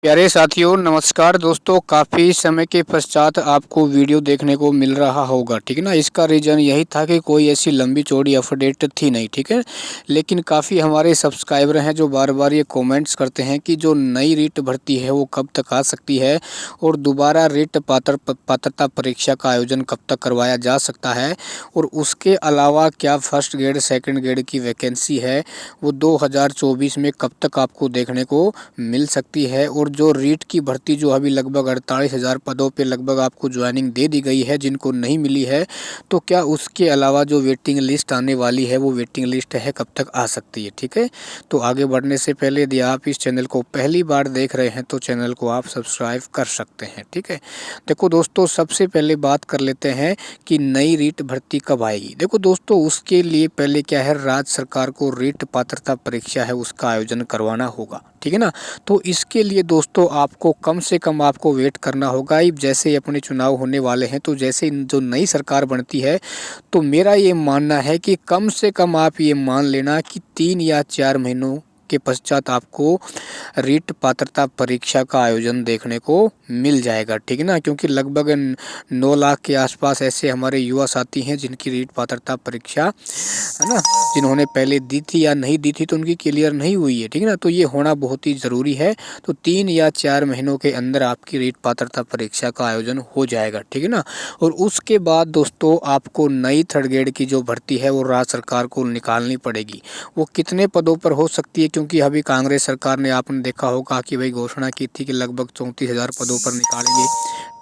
प्यारे साथियों नमस्कार दोस्तों, काफ़ी समय के पश्चात आपको वीडियो देखने को मिल रहा होगा। ठीक है ना। इसका रीज़न यही था कि कोई ऐसी लंबी चौड़ी अपडेट थी नहीं। ठीक है, लेकिन काफ़ी हमारे सब्सक्राइबर हैं जो बार बार ये कमेंट्स करते हैं कि जो नई रीट भर्ती है वो कब तक आ सकती है और दोबारा रीट पात्रता परीक्षा का आयोजन कब तक करवाया जा सकता है, और उसके अलावा क्या फर्स्ट ग्रेड सेकेंड ग्रेड की वैकेंसी है वो 2024 में कब तक आपको देखने को मिल सकती है। और जो रीट की भर्ती जो अभी लगभग 48,000 पदों पे लगभग आपको ज्वाइनिंग दे दी गई है, जिनको नहीं मिली है, तो क्या उसके अलावा जो वेटिंग लिस्ट आने वाली है वो वेटिंग लिस्ट है कब तक आ सकती है। ठीक है, तो आगे बढ़ने से पहले यदि आप इस चैनल को पहली बार देख रहे हैं तो चैनल को आप सब्सक्राइब कर सकते हैं। ठीक है, देखो दोस्तों, सबसे पहले बात कर लेते हैं कि नई रीट भर्ती कब आएगी। देखो दोस्तों, उसके लिए पहले क्या है, राज्य सरकार को रीट पात्रता परीक्षा है उसका आयोजन करवाना होगा। ठीक है ना। तो इसके लिए दोस्तों आपको कम से कम आपको वेट करना होगा। जैसे अपने चुनाव होने वाले हैं, तो जैसे जो नई सरकार बनती है, तो मेरा ये मानना है कि कम से कम आप ये मान लेना कि 3 या 4 महीनों के पश्चात आपको रीट पात्रता परीक्षा का आयोजन देखने को मिल जाएगा। ठीक है ना, क्योंकि लगभग 9 लाख के आसपास ऐसे हमारे युवा साथी हैं जिनकी रीट पात्रता परीक्षा है ना, जिन्होंने पहले दी थी या नहीं दी थी तो उनकी क्लियर नहीं हुई है। ठीक है ना, तो ये होना बहुत ही ज़रूरी है। तो 3 या 4 महीनों के अंदर आपकी रीट पात्रता परीक्षा का आयोजन हो जाएगा। ठीक है ना, और उसके बाद दोस्तों आपको नई थर्ड ग्रेड की जो भर्ती है वो राज्य सरकार को निकालनी पड़ेगी। वो कितने पदों पर हो सकती है, क्योंकि अभी कांग्रेस सरकार ने आपने देखा होगा कि भाई घोषणा की थी कि लगभग 34,000 पदों पर निकालेंगे।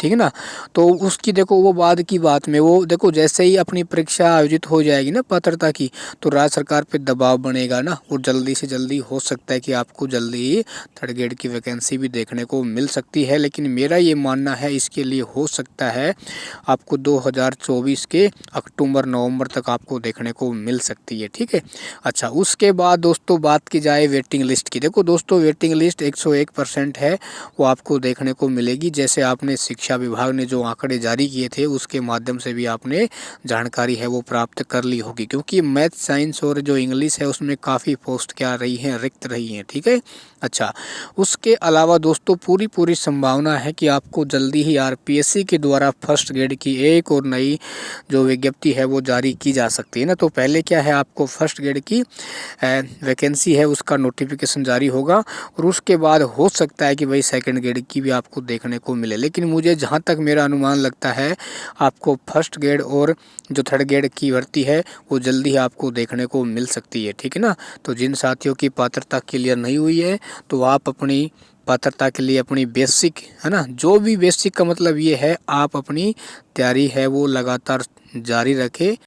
ठीक है ना, तो उसकी देखो वो बाद की बात में, वो देखो जैसे ही अपनी परीक्षा आयोजित हो जाएगी ना पात्रता की, तो राज्य सरकार पे दबाव बनेगा ना, और जल्दी से जल्दी हो सकता है कि आपको जल्दी ही थर्ड ग्रेड की वैकेंसी भी देखने को मिल सकती है। लेकिन मेरा ये मानना है इसके लिए हो सकता है आपको 2024 के अक्टूबर नवंबर तक आपको देखने को मिल सकती है। ठीक है, अच्छा, उसके बाद दोस्तों बात की जाए वेटिंग लिस्ट की। देखो दोस्तों, वेटिंग लिस्ट 101% है वो आपको देखने को मिलेगी। जैसे आपने शिक्षा विभाग ने जो आंकड़े जारी किए थे उसके माध्यम से भी आपने जानकारी है वो प्राप्त कर ली होगी, क्योंकि मैथ साइंस और जो इंग्लिश है उसमें काफ़ी पोस्ट क्या रही हैं, रिक्त रही हैं। ठीक है, अच्छा, उसके अलावा दोस्तों पूरी संभावना है कि आपको जल्दी ही आरपीएससी के द्वारा फर्स्ट ग्रेड की एक और नई जो विज्ञप्ति है वो जारी की जा सकती है ना। तो पहले क्या है, आपको फर्स्ट ग्रेड की वैकेंसी है उसका नोटिफिकेशन जारी होगा, और उसके बाद हो सकता है कि भाई सेकंड ग्रेड की भी आपको देखने को मिले। लेकिन मुझे जहाँ तक मेरा अनुमान लगता है आपको फर्स्ट ग्रेड और जो थर्ड ग्रेड की भर्ती है वो जल्दी ही आपको देखने को मिल सकती है। ठीक है ना, तो जिन साथियों की पात्रता क्लियर नहीं हुई है तो आप अपनी पात्रता के लिए अपनी बेसिक है ना, जो भी बेसिक का मतलब ये है, आप अपनी तैयारी है वो लगातार जारी रखें।